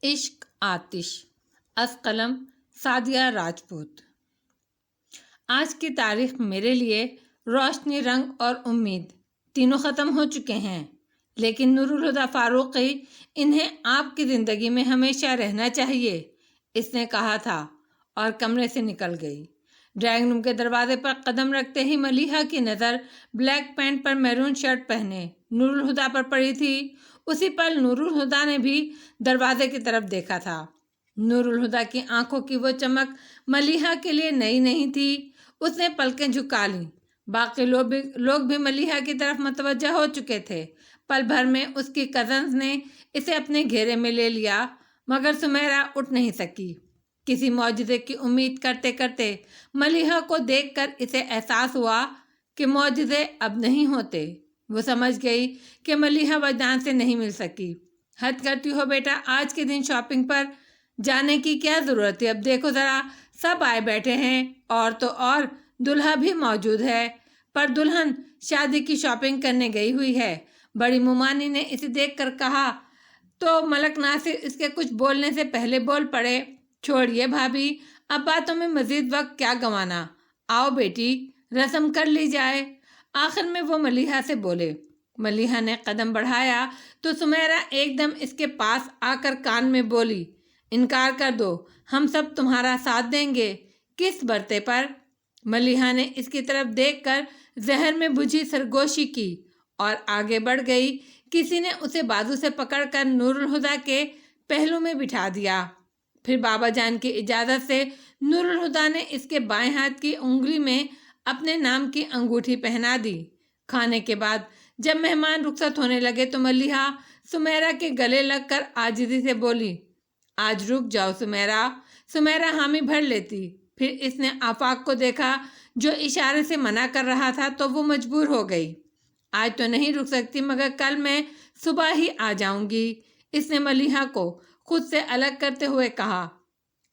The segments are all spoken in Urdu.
عشق آتش از قلم سعدیہ راجپوت۔ آج کی تاریخ میرے لیے روشنی، رنگ اور امید تینوں ختم ہو چکے ہیں، لیکن نور الہدیٰ فاروقی انہیں آپ کی زندگی میں ہمیشہ رہنا چاہیے، اس نے کہا تھا اور کمرے سے نکل گئی۔ ڈرائنگ روم کے دروازے پر قدم رکھتے ہی ملیحہ کی نظر بلیک پینٹ پر میرون شرٹ پہنے نور الہدیٰ پر پڑی تھی۔ اسی پل نور الہدیٰ نے بھی دروازے کی طرف دیکھا تھا۔ نور الہدیٰ کی آنکھوں کی وہ چمک ملیحہ کے لیے نئی نہیں تھی۔ اس نے پلکیں جھکا لیں۔ باقی لوگ بھی ملیحہ کی طرف متوجہ ہو چکے تھے۔ پل بھر میں اس کی کزنز نے اسے اپنے گھیرے میں لے لیا، مگر سمیرہ اٹھ نہیں سکی۔ کسی معجزے کی امید کرتے کرتے ملیحہ کو دیکھ کر اسے احساس ہوا کہ معجزے اب نہیں ہوتے۔ وہ سمجھ گئی کہ ملیحہ وجدان سے نہیں مل سکی۔ حد کرتی ہو بیٹا، آج کے دن شاپنگ پر جانے کی کیا ضرورت ہے؟ اب دیکھو ذرا، سب آئے بیٹھے ہیں، اور تو اور دلہا بھی موجود ہے، پر دلہن شادی کی شاپنگ کرنے گئی ہوئی ہے۔ بڑی ممانی نے اسے دیکھ کر کہا تو ملک ناصر اس کے کچھ بولنے سے پہلے بول پڑے، چھوڑیے بھابھی، اب باتوں میں مزید وقت کیا گنوانا، آؤ بیٹی رسم کر لی جائے۔ آخر میں وہ ملیحہ سے بولے۔ ملیحہ نے قدم بڑھایا تو سمیرہ ایک دم اس کے پاس آ کر کان میں بولی، انکار کر دو، ہم سب تمہارا ساتھ دیں گے۔ کس برتے پر؟ ملیحہ نے اس کی طرف دیکھ کر زہر میں بجھی سرگوشی کی اور آگے بڑھ گئی۔ کسی نے اسے بازو سے پکڑ کر نور الہدیٰ کے پہلو میں بٹھا دیا۔ پھر بابا جان کی اجازت سے نور الہدیٰ نے اس کے بائیں ہاتھ کی انگلی میں اپنے نام کی انگوٹھی پہنا دی۔ کھانے کے بعد جب مہمان رخصت ہونے لگے تو ملیحہ سمیرہ کے گلے لگ کر عاجزی سے بولی، آج رک جاؤ سمیرہ۔ سمیرہ حامی بھر لیتی۔ پھر اس نے آفاق کو دیکھا جو اشارے سے منع کر رہا تھا، تو وہ مجبور ہو گئی۔ آج تو نہیں رک سکتی، مگر کل میں صبح ہی آ جاؤں گی، اس نے ملیحہ کو خود سے الگ کرتے ہوئے کہا۔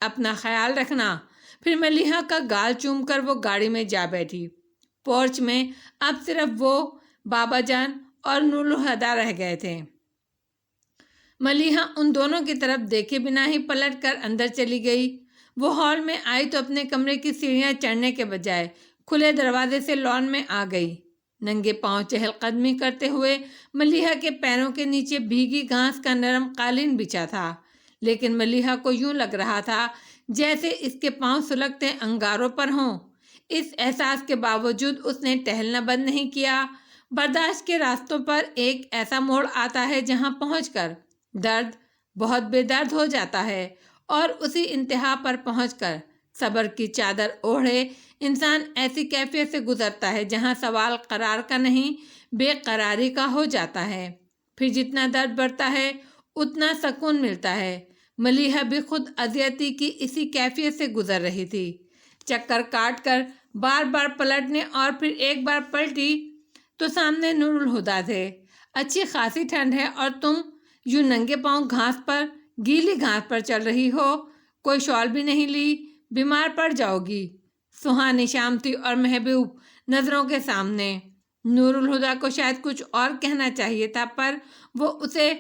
اپنا خیال رکھنا۔ پھر ملیحہ کا گال چوم کر وہ گاڑی میں جا بیٹھی۔ پورچ میں اب صرف وہ، بابا جان اور نور الہدیٰ رہ گئے تھے۔ ملیحہ ان دونوں کی طرف دیکھے بنا ہی پلٹ کر اندر چلی گئی۔ وہ ہال میں آئی تو اپنے کمرے کی سیڑھیاں چڑھنے کے بجائے کھلے دروازے سے لان میں آ گئی۔ ننگے پاؤں چہل قدمی کرتے ہوئے ملیحہ کے پیروں کے نیچے بھیگی گھاس کا نرم قالین بچھا تھا، لیکن ملیحہ کو یوں لگ رہا تھا جیسے اس کے پاؤں سلگتے انگاروں پر ہوں۔ اس احساس کے باوجود اس نے ٹہلنا بند نہیں کیا۔ برداشت کے راستوں پر ایک ایسا موڑ آتا ہے جہاں پہنچ کر درد بہت بے درد ہو جاتا ہے، اور اسی انتہا پر پہنچ کر صبر کی چادر اوڑھے انسان ایسی کیفیت سے گزرتا ہے جہاں سوال قرار کا نہیں، بے قراری کا ہو جاتا ہے۔ پھر جتنا درد بڑھتا ہے اتنا سکون ملتا ہے۔ ملیحہ بھی خود اذیتی کی اسی کیفیت سے گزر رہی تھی۔ چکر کاٹ کر بار بار پلٹنے اور پھر ایک بار پلٹی تو سامنے نور الہدیٰ تھے۔ اچھی خاصی ٹھنڈ ہے اور تم یوں ننگے پاؤں گیلی گھاس پر چل رہی ہو، کوئی شال بھی نہیں لی، بیمار پڑ جاؤ گی۔ سہانی شام تھی اور محبوب نظروں کے سامنے۔ نور الہدیٰ کو شاید کچھ اور کہنا چاہیے تھا، پر وہ اسے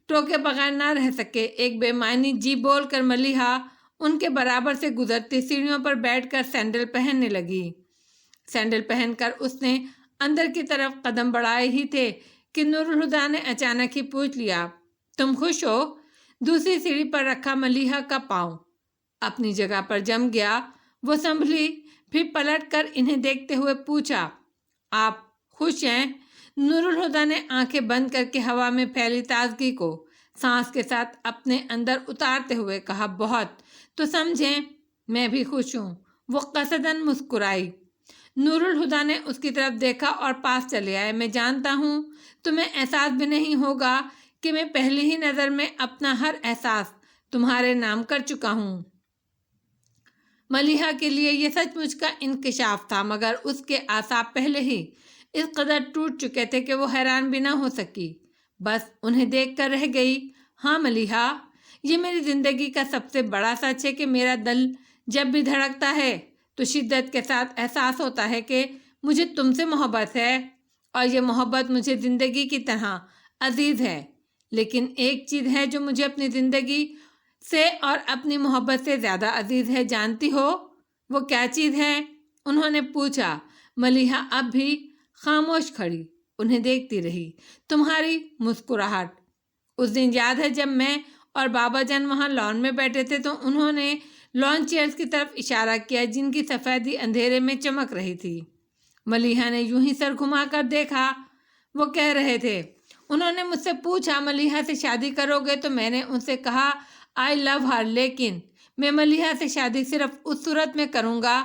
ٹوکے بغیر نہ رہ سکے۔ ایک بے معنی جی بول کر ملیحہ ان کے برابر سے گزرتی سیڑھیوں پر بیٹھ کر سینڈل پہننے لگی۔ سینڈل پہن کر اس نے اندر کی طرف قدم بڑھائے ہی تھے کہ نور الہدیٰ نے اچانک ہی پوچھ لیا، تم خوش ہو؟ دوسری سیڑھی پر رکھا ملیحہ کا پاؤں اپنی جگہ پر جم گیا۔ وہ سنبھلی، پھر پلٹ کر انہیں دیکھتے ہوئے پوچھا، آپ خوش ہیں؟ نور الہدیٰ نے آنکھیں بند کر کے ہوا میں پھیلی تازگی کو سانس کے ساتھ اپنے اندر اتارتے ہوئے کہا، بہت، تو سمجھیں میں بھی خوش ہوں۔ وہ قصداً مسکرائی۔ نور الہدیٰ نے اس کی طرف دیکھا اور پاس چلے آئے۔ میں جانتا ہوں تمہیں احساس بھی نہیں ہوگا کہ میں پہلی ہی نظر میں اپنا ہر احساس تمہارے نام کر چکا ہوں۔ ملیحہ کے لیے یہ سچ مچ کا انکشاف تھا، مگر اس کے اعصاب پہلے ہی اس قدر ٹوٹ چکے تھے کہ وہ حیران بھی نہ ہو سکی، بس انہیں دیکھ کر رہ گئی۔ ہاں ملیحہ، یہ میری زندگی کا سب سے بڑا سچ ہے کہ میرا دل جب بھی دھڑکتا ہے تو شدت کے ساتھ احساس ہوتا ہے کہ مجھے تم سے محبت ہے، اور یہ محبت مجھے زندگی کی طرح عزیز ہے۔ لیکن ایک چیز ہے جو مجھے اپنی زندگی سے اور اپنی محبت سے زیادہ عزیز ہے؟ جانتی ہو وہ کیا چیز ہے؟ انہوں نے پوچھا۔ ملیحہ اب بھی خاموش کھڑی انہیں دیکھتی رہی۔ تمہاری مسکراہٹ۔ اس دن یاد ہے جب میں اور بابا جان وہاں لان میں بیٹھے تھے تو انہوں نے لان چیئرز کی طرف اشارہ کیا جن کی سفیدی اندھیرے میں چمک رہی تھی۔ ملیحہ نے یوں ہی سر گھما کر دیکھا۔ وہ کہہ رہے تھے۔ انہوں نے مجھ سے پوچھا ملیحہ سے شادی کرو گے؟ تو میں نے ان سے کہا آئی لو ہر، لیکن میں ملیحہ سے شادی صرف اس صورت میں کروں گا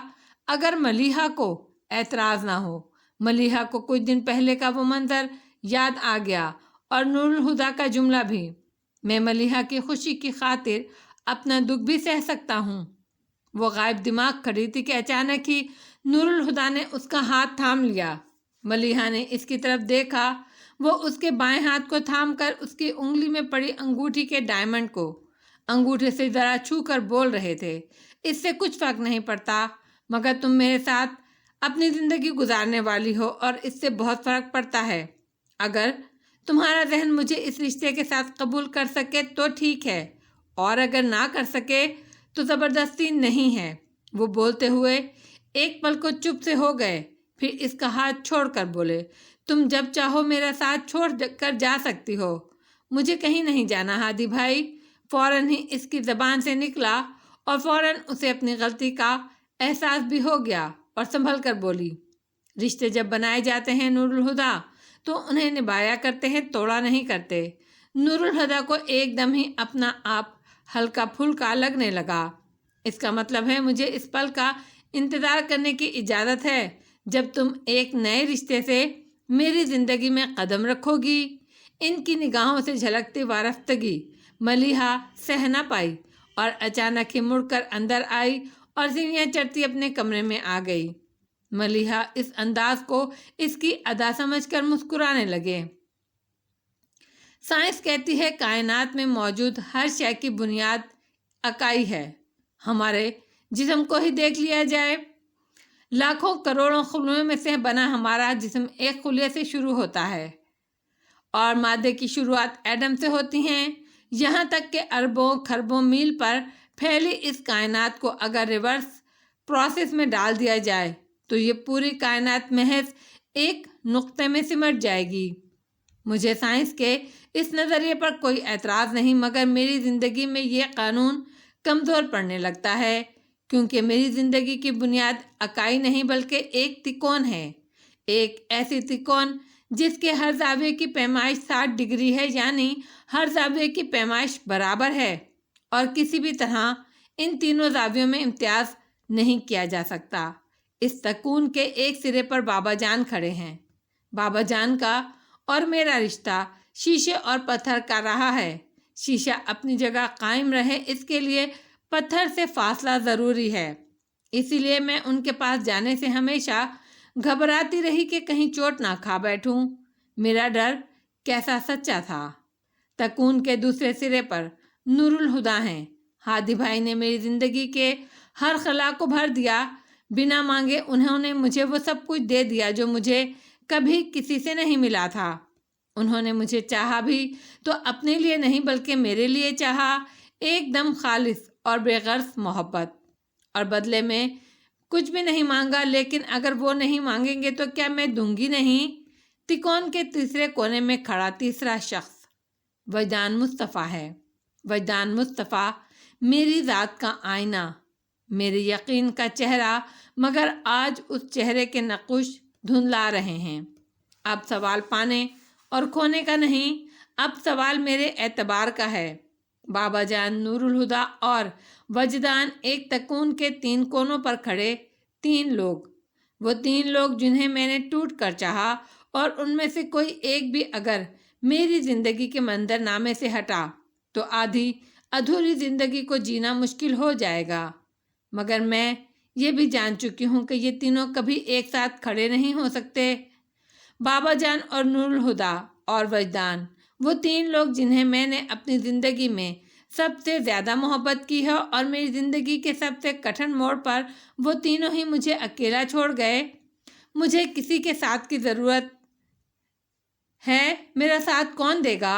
اگر ملیحہ کو اعتراض نہ ہو۔ ملیحہ کو کچھ دن پہلے کا وہ منظر یاد آ گیا اور نور الہدیٰ کا جملہ بھی، میں ملیحہ کی خوشی کی خاطر اپنا دکھ بھی سہ سکتا ہوں۔ وہ غائب دماغ کھڑی تھی کہ اچانک ہی نور الہدیٰ نے اس کا ہاتھ تھام لیا۔ ملیحہ نے اس کی طرف دیکھا۔ وہ اس کے بائیں ہاتھ کو تھام کر اس کی انگلی میں پڑی انگوٹھی کے ڈائمنڈ کو انگوٹھے سے ذرا چھو کر بول رہے تھے، اس سے کچھ فرق نہیں پڑتا، مگر تم میرے ساتھ اپنی زندگی گزارنے والی ہو اور اس سے بہت فرق پڑتا ہے۔ اگر تمہارا ذہن مجھے اس رشتے کے ساتھ قبول کر سکے تو ٹھیک ہے، اور اگر نہ کر سکے تو زبردستی نہیں ہے۔ وہ بولتے ہوئے ایک پل کو چپ سے ہو گئے، پھر اس کا ہاتھ چھوڑ کر بولے، تم جب چاہو میرا ساتھ چھوڑ کر جا سکتی ہو، مجھے کہیں نہیں جانا ہادی بھائی۔ فوراً ہی اس کی زبان سے نکلا اور فوراً اسے اپنی غلطی کا احساس بھی ہو گیا اور سنبھل کر بولی، رشتے جب بنائے جاتے ہیں نور الہدیٰ تو انہیں نبھایا کرتے ہیں، توڑا نہیں کرتے۔ نور الہدیٰ کو ایک دم ہی اپنا آپ ہلکا پھلکا لگنے لگا۔ اس کا مطلب ہے مجھے اس پل کا انتظار کرنے کی اجازت ہے جب تم ایک نئے رشتے سے میری زندگی میں قدم رکھو گی۔ ان کی نگاہوں سے جھلکتی وارفتگی ملیحہ سہ نہ پائی اور اچانک ہی مڑ کر اندر آئی اور سینیاں چڑھتی اپنے کمرے میں آ گئی۔ ملیحہ اس انداز کو اس کی ادا سمجھ کر مسکرانے لگے۔ سائنس کہتی ہے کائنات میں موجود ہر شے کی بنیاد اکائی ہے۔ ہمارے جسم کو ہی دیکھ لیا جائے، لاکھوں کروڑوں خلیوں میں سے بنا ہمارا جسم ایک خلیے سے شروع ہوتا ہے اور مادے کی شروعات ایٹم سے ہوتی ہیں۔ یہاں تک کہ اربوں کھربوں میل پر پھیلی اس کائنات کو اگر ریورس پروسیس میں ڈال دیا جائے تو یہ پوری کائنات محض ایک نقطے میں سمٹ جائے گی۔ مجھے سائنس کے اس نظریے پر کوئی اعتراض نہیں، مگر میری زندگی میں یہ قانون کمزور پڑنے لگتا ہے، کیونکہ میری زندگی کی بنیاد اکائی نہیں بلکہ ایک تکون ہے، ایک ایسی تکون جس کے ہر زاویے کی پیمائش 60 ڈگری ہے، یعنی ہر زاویے کی پیمائش برابر ہے اور کسی بھی طرح ان تینوں زاویوں میں امتیاز نہیں کیا جا سکتا۔ اس تکون کے ایک سرے پر بابا جان کھڑے ہیں۔ بابا جان کا اور میرا رشتہ شیشے اور پتھر کا رہا ہے۔ شیشہ اپنی جگہ قائم رہے اس کے لیے پتھر سے فاصلہ ضروری ہے، اسی لیے میں ان کے پاس جانے سے ہمیشہ گھبراتی رہی کہ کہیں چوٹ نہ کھا بیٹھوں۔ میرا ڈر کیسا سچا تھا۔ تکون کے دوسرے سرے پر نور الہدیٰ ہیں۔ ہادی بھائی نے میری زندگی کے ہر خلا کو بھر دیا، بنا مانگے انہوں نے مجھے وہ سب کچھ دے دیا جو مجھے کبھی کسی سے نہیں ملا تھا۔ انہوں نے مجھے چاہا بھی تو اپنے لیے نہیں بلکہ میرے لیے چاہا، ایک دم خالص اور بے غرض محبت، اور بدلے میں کچھ بھی نہیں مانگا۔ لیکن اگر وہ نہیں مانگیں گے تو کیا میں دوں گی نہیں؟ تکون کے تیسرے کونے میں کھڑا تیسرا شخص وجدان مصطفیٰ ہے۔ وجدان مصطفیٰ میری ذات کا آئینہ، میرے یقین کا چہرہ، مگر آج اس چہرے کے نقوش دھندلا رہے ہیں۔ اب سوال پانے اور کھونے کا نہیں، اب سوال میرے اعتبار کا ہے۔ بابا جان، نور الہدیٰ اور وجدان ایک تکون کے 3 کونوں پر کھڑے 3 لوگ، وہ 3 لوگ جنہیں میں نے ٹوٹ کر چاہا، اور ان میں سے کوئی ایک بھی اگر میری زندگی کے منظر نامے سے ہٹا تو آدھی ادھوری زندگی کو جینا مشکل ہو جائے گا۔ مگر میں یہ بھی جان چکی ہوں کہ یہ تینوں کبھی ایک ساتھ کھڑے نہیں ہو سکتے۔ بابا جان اور نور الہدیٰ اور وجدان، وہ 3 لوگ جنہیں میں نے اپنی زندگی میں سب سے زیادہ محبت کی ہے، اور میری زندگی کے سب سے کٹھن موڑ پر وہ تینوں ہی مجھے اکیلا چھوڑ گئے۔ مجھے کسی کے ساتھ کی ضرورت ہے، میرا ساتھ کون دے گا؟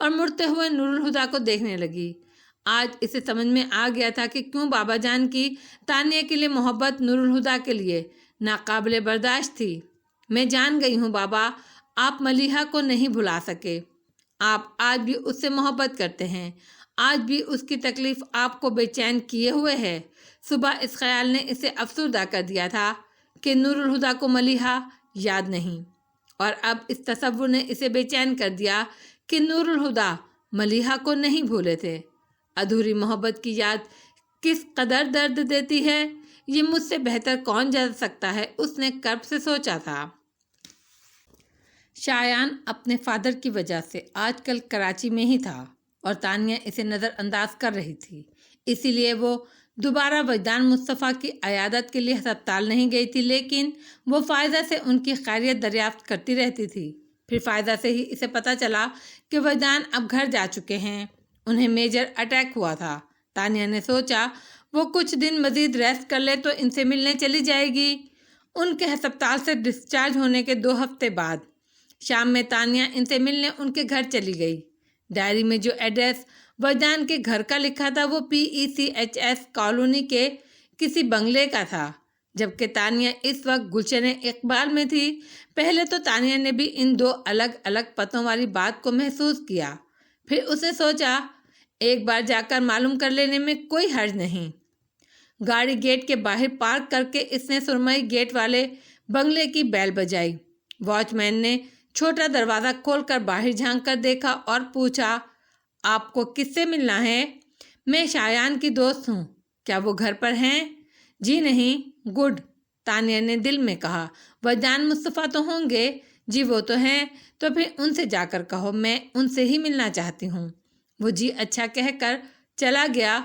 اور مڑتے ہوئے نور الہدا کو دیکھنے لگی۔ آج اسے سمجھ میں آ گیا تھا کہ کیوں بابا جان کی تانیہ کے لیے محبت نور الہدا کے لیے ناقابل برداشت تھی۔ میں جان گئی ہوں بابا، آپ ملیحہ کو نہیں بھلا سکے۔ آپ آج بھی اس سے محبت کرتے ہیں، آج بھی اس کی تکلیف آپ کو بے چین کیے ہوئے ہے۔ صبح اس خیال نے اسے افسردہ کر دیا تھا کہ نور الہدا کو ملیحہ یاد نہیں، اور اب اس تصور نے اسے بے چین کر دیا کہ نور الہدا ملیحہ کو نہیں بھولے تھے۔ ادھوری محبت کی یاد کس قدر درد دیتی ہے، یہ مجھ سے بہتر کون جان سکتا ہے، اس نے کرب سے سوچا تھا۔ شایان اپنے فادر کی وجہ سے آج کل کراچی میں ہی تھا اور تانیہ اسے نظر انداز کر رہی تھی، اسی لیے وہ دوبارہ وجدان مصطفیٰ کی عیادت کے لیے ہسپتال نہیں گئی تھی، لیکن وہ فائزہ سے ان کی خیریت دریافت کرتی رہتی تھی۔ پھر فائزہ سے ہی اسے پتہ چلا کہ وجدان اب گھر جا چکے ہیں، انہیں میجر اٹیک ہوا تھا۔ تانیہ نے سوچا وہ کچھ دن مزید ریسٹ کر لے تو ان سے ملنے چلی جائے گی۔ ان کے ہسپتال سے ڈسچارج ہونے کے 2 ہفتے بعد شام میں تانیہ ان سے ملنے ان کے گھر چلی گئی۔ ڈائری میں جو ایڈریس وجدان کے گھر کا لکھا تھا وہ PECHS کالونی کے کسی بنگلے کا تھا، جبکہ تانیہ اس وقت گلشن اقبال میں تھی۔ پہلے تو تانیہ نے بھی ان 2 الگ الگ پتوں والی بات کو محسوس کیا، پھر اسے سوچا ایک بار جا کر معلوم کر لینے میں کوئی حرج نہیں۔ گاڑی گیٹ کے باہر پارک کر کے اس نے سرمئی گیٹ والے بنگلے کی بیل بجائی۔ واچ مین نے چھوٹا دروازہ کھول کر باہر جھانک کر دیکھا اور پوچھا، آپ کو کس سے ملنا ہے؟ میں شایان کی دوست ہوں، کیا وہ گھر پر ہیں؟ جی نہیں۔ گڈ، تانیہ نے دل میں کہا، وجدان مصطفیٰ تو ہوں گے۔ جی وہ تو ہیں، تو پھر ان سے جا کر کہو میں ان سے ہی ملنا چاہتی ہوں۔ وہ جی اچھا کہہ کر چلا گیا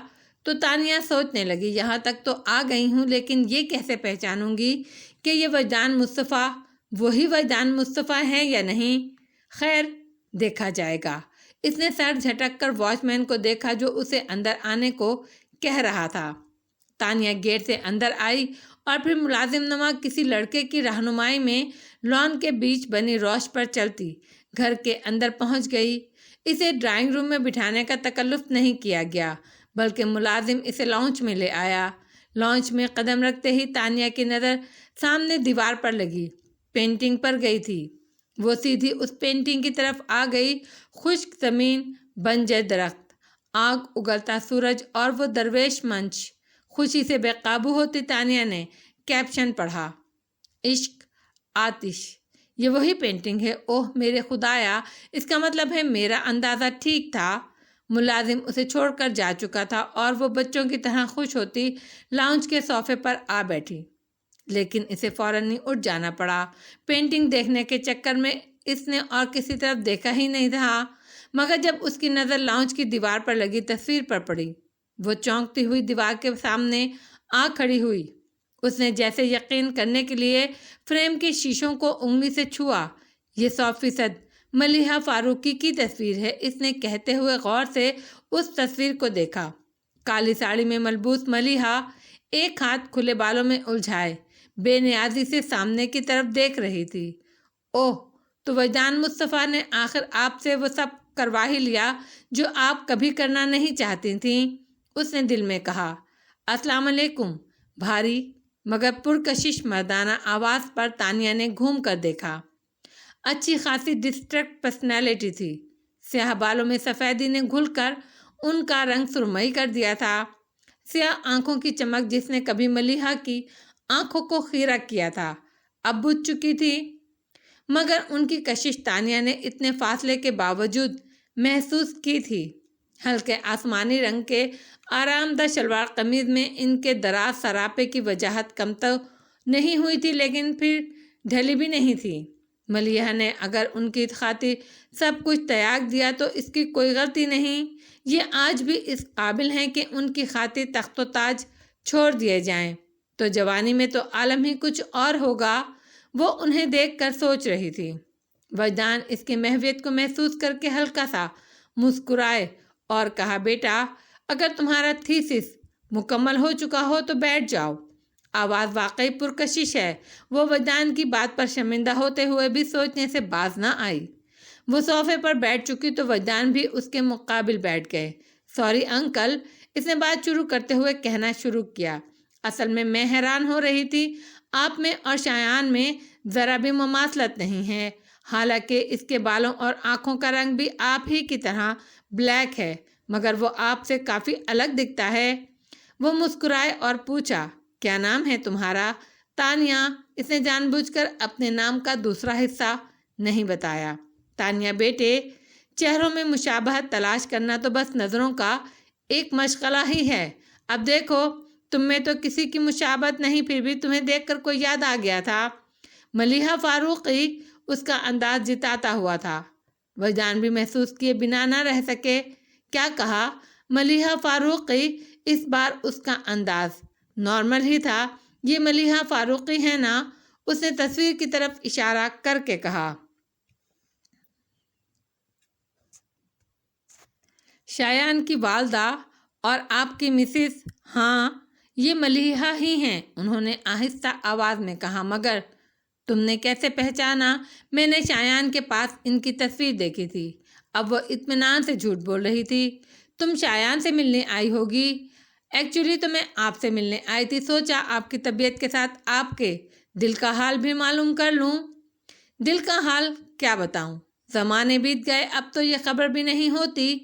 تو تانیہ سوچنے لگی، یہاں تک تو آ گئی ہوں، لیکن یہ کیسے پہچانوں گی کہ یہ وجدان مصطفیٰ وہی وجدان مصطفیٰ ہیں یا نہیں؟ خیر دیکھا جائے گا۔ اس نے سر جھٹک کر واچ مین کو دیکھا جو اسے اندر آنے کو کہہ رہا تھا۔ تانیہ گیٹ سے اندر آئی اور پھر ملازم نما کسی لڑکے کی رہنمائی میں لان کے بیچ بنی روش پر چلتی گھر کے اندر پہنچ گئی۔ اسے ڈرائنگ روم میں بٹھانے کا تکلف نہیں کیا گیا، بلکہ ملازم اسے لانچ میں لے آیا۔ لانچ میں قدم رکھتے ہی تانیہ کی نظر سامنے دیوار پر لگی پینٹنگ پر گئی تھی۔ وہ سیدھی اس پینٹنگ کی طرف آ گئی، خشک زمین، بنجر درخت، آگ اگلتا سورج اور وہ درویش منچ۔ خوشی سے بے قابو ہوتی تانیہ نے کیپشن پڑھا، عشق آتش۔ یہ وہی پینٹنگ ہے، اوہ میرے خدایا، اس کا مطلب ہے میرا اندازہ ٹھیک تھا۔ ملازم اسے چھوڑ کر جا چکا تھا اور وہ بچوں کی طرح خوش ہوتی لاؤنج کے صوفے پر آ بیٹھی، لیکن اسے فوراً ہی اٹھ جانا پڑا۔ پینٹنگ دیکھنے کے چکر میں اس نے اور کسی طرف دیکھا ہی نہیں تھا، مگر جب اس کی نظر لاؤنج کی دیوار پر لگی تصویر پر پڑی، وہ چونکتی ہوئی دیوار کے سامنے آ کھڑی ہوئی۔ اس نے جیسے یقین کرنے کے لیے فریم کے شیشوں کو انگلی سے چھوا۔ یہ 100% ملیحہ فاروقی کی تصویر ہے، اس نے کہتے ہوئے غور سے اس تصویر کو دیکھا۔ کالی ساڑی میں ملبوس ملیحہ ایک ہاتھ کھلے بالوں میں الجھائے بے نیازی سے سامنے کی طرف دیکھ رہی تھی۔ اوہ، تو وجدان مصطفیٰ نے آخر آپ سے وہ سب کروا ہی لیا جو آپ کبھی کرنا نہیں چاہتی تھیں، اس نے دل میں کہا۔ السلام علیکم، بھاری مگر پرکشش مردانہ آواز پر تانیہ نے گھوم کر دیکھا۔ اچھی خاصی ڈسٹریکٹ پرسنالٹی تھی، سیاہ بالوں میں سفیدی نے گھل کر ان کا رنگ سرمئی کر دیا تھا۔ سیاہ آنکھوں کی چمک جس نے کبھی ملیحہ کی آنکھوں کو خیرہ کیا تھا اب بجھ چکی تھی، مگر ان کی کشش تانیہ نے اتنے فاصلے کے باوجود محسوس کی تھی۔ ہلکے آسمانی رنگ کے آرام دہ شلوار قمیض میں ان کے دراز سراپے کی وجاہت کم تو نہیں ہوئی تھی، لیکن پھر ڈھلی بھی نہیں تھی۔ ملیحہ نے اگر ان کی خاطر سب کچھ تیاگ دیا تو اس کی کوئی غلطی نہیں۔ یہ آج بھی اس قابل ہیں کہ ان کی خاطر تخت و تاج چھوڑ دیے جائیں، تو جوانی میں تو عالم ہی کچھ اور ہوگا۔ وہ انہیں دیکھ کر سوچ رہی تھی۔ وجدان اس کی محویت کو محسوس کر کے ہلکا سا مسکرائے اور کہا، بیٹا اگر تمہارا تھیسس مکمل ہو چکا ہو تو بیٹھ جاؤ۔ آواز واقعی پرکشش ہے، وہ وجدان کی بات پر شرمندہ ہوتے ہوئے بھی سوچنے سے باز نہ آئی۔ وہ صوفے پر بیٹھ چکی تو وجدان بھی اس کے مقابل بیٹھ گئے۔ سوری انکل، اس نے بات شروع کرتے ہوئے کہنا شروع کیا، اصل میں حیران ہو رہی تھی، آپ میں اور شایان میں ذرا بھی مماثلت نہیں ہے، حالانکہ اس کے بالوں اور آنکھوں کا رنگ بھی آپ ہی کی طرح بلیک ہے، مگر وہ آپ سے کافی الگ دکھتا ہے۔ وہ مسکرائے اور پوچھا، کیا نام ہے تمہارا؟ تانیہ۔ اس نے جان بوجھ کر اپنے نام کا دوسرا حصہ نہیں بتایا۔ تانیہ بیٹے، چہروں میں مشابہت تلاش کرنا تو بس نظروں کا ایک مشغلہ ہی ہے۔ اب دیکھو، تم میں تو کسی کی مشابہت نہیں، پھر بھی تمہیں دیکھ کر کوئی یاد آ گیا تھا۔ ملیحہ فاروقی، اس کا انداز جتاتا ہوا تھا۔ وجدان بھی محسوس کیے بنا نہ رہ سکے۔ کیا کہا؟ ملیحہ فاروقی؟ اس بار اس کا انداز نارمل ہی تھا۔ یہ ملیحہ فاروقی ہے نا؟ اس نے تصویر کی طرف اشارہ کر کے کہا۔ شایان کی والدہ اور آپ کی مسز؟ ہاں، یہ ملیحہ ہی ہیں، انہوں نے آہستہ آواز میں کہا۔ مگر تم نے کیسے پہچانا؟ میں نے شایان کے پاس ان کی تصویر دیکھی تھی۔ اب وہ اطمینان سے جھوٹ بول رہی تھی۔ تم شایان سے ملنے آئی ہوگی؟ ایکچولی تو میں آپ سے ملنے آئی تھی، سوچا آپ کی طبیعت کے ساتھ آپ کے دل کا حال بھی معلوم کر لوں۔ دل کا حال کیا بتاؤں؟ زمانے بیت گئے، اب تو یہ خبر بھی نہیں ہوتی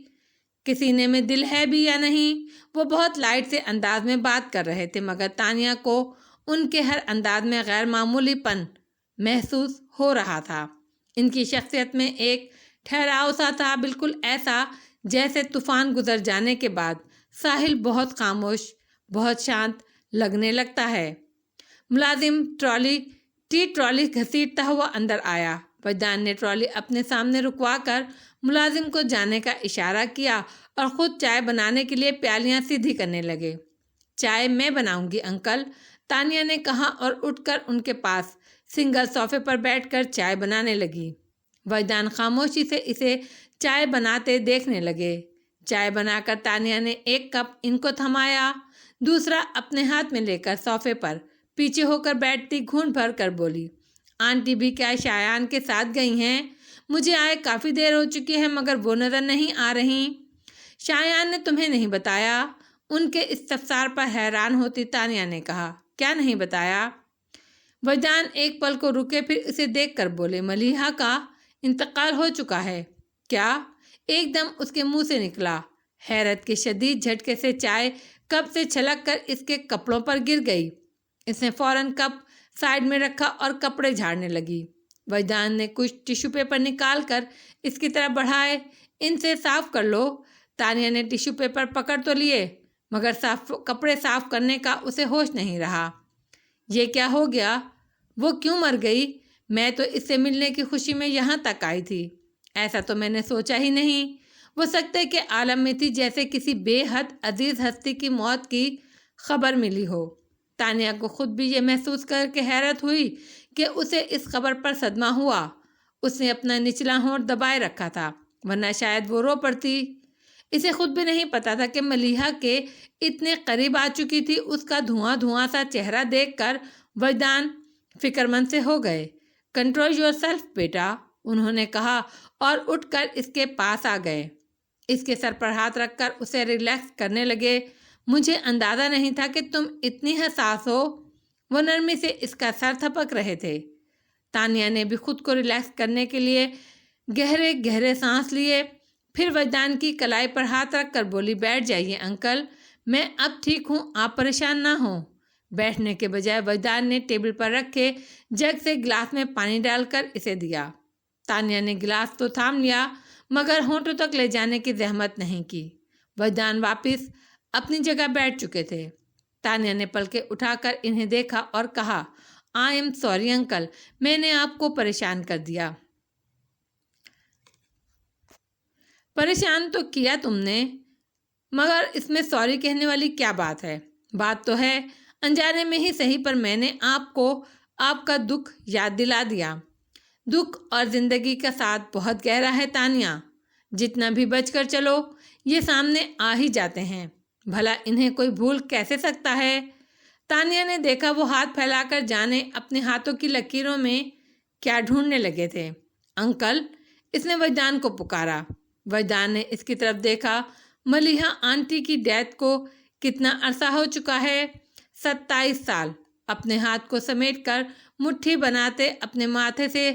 کہ سینے میں دل ہے بھی یا نہیں۔ وہ بہت لائٹ سے انداز میں بات کر رہے تھے، مگر تانیہ کو ان کے ہر انداز میں غیر معمولی پن محسوس ہو رہا تھا۔ ان کی شخصیت میں ایک ٹھہراؤ سا تھا، بالکل ایسا جیسے طوفان گزر جانے کے بعد ساحل بہت خاموش، بہت شانت لگنے لگتا ہے۔ ملازم ٹرالی گھسیٹتا ہوا اندر آیا۔ وجدان نے ٹرالی اپنے سامنے رکوا کر ملازم کو جانے کا اشارہ کیا اور خود چائے بنانے کے لیے پیالیاں سیدھی کرنے لگے۔ چائے میں بناؤں گی انکل، تانیہ نے کہا اور اٹھ کر ان کے پاس سنگل صوفے پر بیٹھ کر چائے بنانے لگی۔ وجدان خاموشی سے اسے چائے بناتے دیکھنے لگے۔ چائے بنا کر تانیہ نے ایک کپ ان کو تھمایا، دوسرا اپنے ہاتھ میں لے کر صوفے پر پیچھے ہو کر بیٹھتی گھونٹ بھر کر بولی، آنٹی بھی کیا شایان کے ساتھ گئی ہیں؟ مجھے آئے کافی دیر ہو چکی ہے مگر وہ نظر نہیں آ رہی۔ شایان نے تمہیں نہیں بتایا؟ ان کے استفسار پر حیران ہوتی تانیہ نے کہا، کیا نہیں بتایا؟ وجدان ایک پل کو رکے، پھر اسے دیکھ کر بولے، ملیحہ کا انتقال ہو چکا ہے۔ کیا؟ ایک دم اس کے منہ سے نکلا۔ حیرت کے شدید جھٹکے سے چائے کپ سے چھلک کر اس کے کپڑوں پر گر گئی۔ اس نے فوراً کپ سائیڈ میں رکھا اور کپڑے جھاڑنے لگی۔ وجدان نے کچھ ٹیشو پیپر نکال کر اس کی طرف بڑھائے، ان سے صاف کر لو۔ تانیہ نے ٹیشو پیپر پکڑ تو لیے، مگر کپڑے صاف کرنے کا اسے ہوش نہیں رہا۔ یہ کیا ہو گیا؟ وہ کیوں مر گئی؟ میں تو اس سے ملنے کی خوشی میں یہاں تک آئی تھی، ایسا تو میں نے سوچا ہی نہیں۔ وہ سکتے کے عالم میں تھی، جیسے کسی بے حد عزیز ہستی کی موت کی خبر ملی ہو۔ تانیہ کو خود بھی یہ محسوس کر کے حیرت ہوئی کہ اسے اس خبر پر صدمہ ہوا۔ اس نے اپنا نچلا ہونٹ دبائے رکھا تھا، ورنہ شاید وہ رو پڑتی۔ اسے خود بھی نہیں پتا تھا کہ ملیحہ کے اتنے قریب آ چکی تھی۔ اس کا دھواں دھواں سا چہرہ دیکھ کر وجدان فکر مند سے ہو گئے۔ کنٹرول یور سیلف بیٹا، انہوں نے کہا اور اٹھ کر اس کے پاس آ گئے۔ اس کے سر پر ہاتھ رکھ کر اسے ریلیکس کرنے لگے۔ مجھے اندازہ نہیں تھا کہ تم اتنی حساس ہو۔ وہ نرمی سے اس کا سر تھپک رہے تھے۔ تانیہ نے بھی خود کو ریلیکس کرنے کے لیے گہرے گہرے سانس لیے، پھر وجدان کی کلائی پر ہاتھ رکھ کر بولی، بیٹھ جائیے انکل، میں اب ٹھیک ہوں، آپ پریشان نہ ہوں۔ بیٹھنے کے بجائے وجدان نے ٹیبل پر رکھے جگ سے گلاس میں پانی ڈال کر اسے دیا۔ تانیہ نے گلاس تو تھام لیا مگر ہونٹوں تک لے جانے کی زحمت نہیں کی۔ وجدان واپس اپنی جگہ بیٹھ چکے تھے۔ تانیہ نے پلکیں اٹھا کر انہیں دیکھا اور کہا، آئی ایم سوری انکل، میں نے آپ کو پریشان کر دیا۔ پریشان تو کیا تم نے، مگر اس میں سوری کہنے والی کیا بات ہے؟ بات تو ہے، انجانے میں ہی صحیح، پر میں نے آپ کو آپ کا دکھ یاد دلا دیا۔ دکھ اور زندگی کا ساتھ بہت گہرا ہے تانیہ، جتنا بھی بچ کر چلو یہ سامنے آ ہی جاتے ہیں، بھلا انہیں کوئی بھول کیسے سکتا ہے؟ تانیہ نے دیکھا وہ ہاتھ پھیلا کر جانے اپنے ہاتھوں کی لکیروں میں کیا ڈھونڈنے لگے تھے۔ انکل، اس نے وجدان کو پکارا۔ وجدان نے اس کی طرف دیکھا۔ ملیحہ آنٹی کی ڈیتھ کو کتنا عرصہ ہو چکا ہے؟ 27 سال۔ اپنے ہاتھ کو سمیٹ کر مٹھی بناتے اپنے ماتھے سے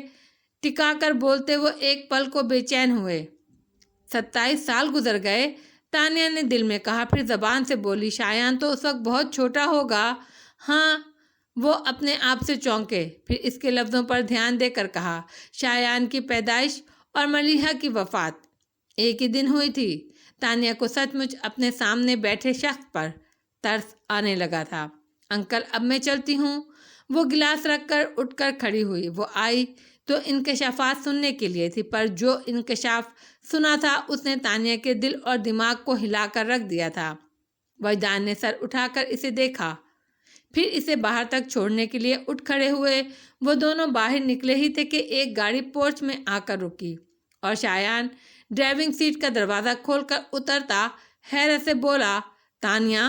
ٹکا کر بولتے وہ ایک پل کو بے چین ہوئے۔ 27 سال گزر گئے، تانیہ نے دل میں کہا، پھر زبان سے بولی، شایان تو اس وقت بہت چھوٹا ہوگا۔ ہاں، وہ اپنے آپ سے چونکے، پھر اس کے لفظوں پر دھیان دے کر کہا، شایان کی پیدائش اور ملیحہ کی وفات ایک ہی دن ہوئی تھی۔ تانیہ کو سچ مچ اپنے سامنے بیٹھے شخص پر ترس آنے لگا تھا۔ انکل اب میں چلتی ہوں۔ وہ گلاس رکھ کر اٹھ کر کھڑی ہوئی۔ وہ آئی تو انکشافات سننے کے لیے تھی، پر جو انکشاف سنا تھا اس نے تانیہ کے دل اور دماغ کو ہلا کر رکھ دیا تھا۔ وجدان نے سر اٹھا کر اسے دیکھا، پھر اسے باہر تک چھوڑنے کے لیے اٹھ کھڑے ہوئے۔ وہ دونوں باہر نکلے ہی تھے کہ ایک گاڑی پورچ میں آ کر رکی اور شایان ڈرائیونگ سیٹ کا دروازہ کھول کر اترتا حیرت سے بولا، تانیہ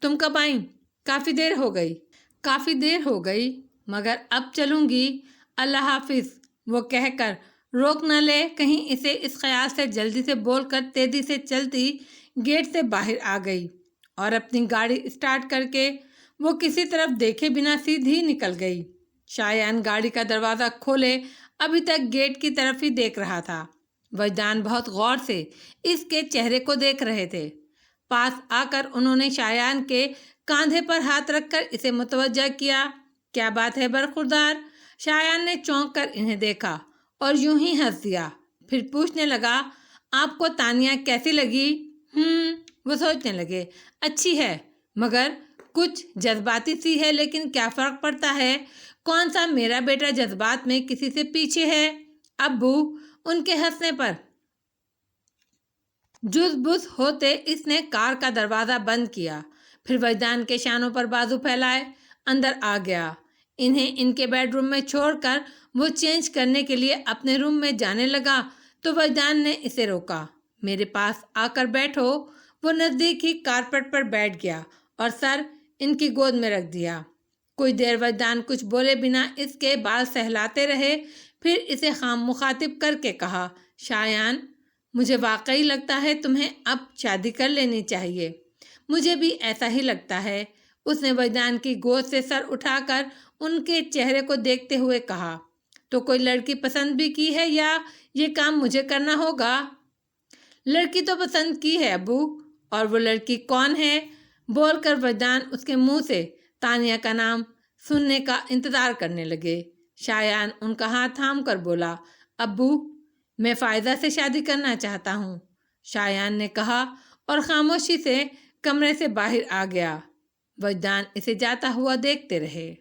تم کب آئیں؟ کافی دیر ہو گئی۔ کافی دیر ہو گئی مگر اب چلوں گی، اللہ حافظ۔ وہ کہہ کر روک نہ لے کہیں اسے اس خیال سے جلدی سے بول کر تیزی سے چلتی گیٹ سے باہر آ گئی اور اپنی گاڑی اسٹارٹ کر کے وہ کسی طرف دیکھے بنا سیدھی نکل گئی۔ شایان گاڑی کا دروازہ کھولے ابھی تک گیٹ کی طرف ہی دیکھ رہا تھا۔ وجدان بہت غور سے اس کے چہرے کو دیکھ رہے تھے۔ پاس آ کر انہوں نے شایان کے کاندھے پر ہاتھ رکھ کر اسے متوجہ کیا۔ کیا بات ہے برخوردار؟ شایان نے چونک کر انہیں دیکھا اور یوں ہی ہنس دیا، پھر پوچھنے لگا، آپ کو تانیہ کیسی لگی؟ وہ سوچنے لگے، اچھی ہے مگر کچھ جذباتی سی ہے، لیکن کیا فرق پڑتا ہے؟ کون سا میرا بیٹا جذبات میں کسی سے پیچھے ہے؟ ابو ان کے ہنسنے پر جز بز ہوتے اس نے کار کا دروازہ بند کیا، پھر وجدان کے شانوں پر بازو پھیلائے اندر آ گیا۔ انہیں ان کے بیڈ روم میں چھوڑ کر وہ چینج کرنے کے لیے اپنے روم میں جانے لگا تو وجدان نے اسے روکا۔ میرے پاس آ کر بیٹھو۔ وہ نزدیک ہی کارپیٹ پر بیٹھ گیا اور سر ان کی گود میں رکھ دیا۔ کچھ دیر وجدان کچھ بولے بنا اس کے بال سہلاتے رہے، پھر اسے خام مخاطب کر کے کہا، شایان مجھے واقعی لگتا ہے تمہیں اب شادی کر لینی چاہیے۔ مجھے بھی ایسا ہی لگتا ہے۔ اس نے وجدان کی گود سے سر اٹھا کر ان کے چہرے کو دیکھتے ہوئے کہا، تو کوئی لڑکی پسند بھی کی ہے یا یہ کام مجھے کرنا ہوگا؟ لڑکی تو پسند کی ہے ابو۔ اور وہ لڑکی کون ہے؟ بول کر وجدان اس کے منہ سے تانیہ کا نام سننے کا انتظار کرنے لگے۔ شایان ان کا ہاتھ تھام کر بولا، ابو میں فائزہ سے شادی کرنا چاہتا ہوں، شایان نے کہا اور خاموشی سے کمرے سے باہر آ گیا۔ وجدان اسے جاتا ہوا دیکھتے رہے۔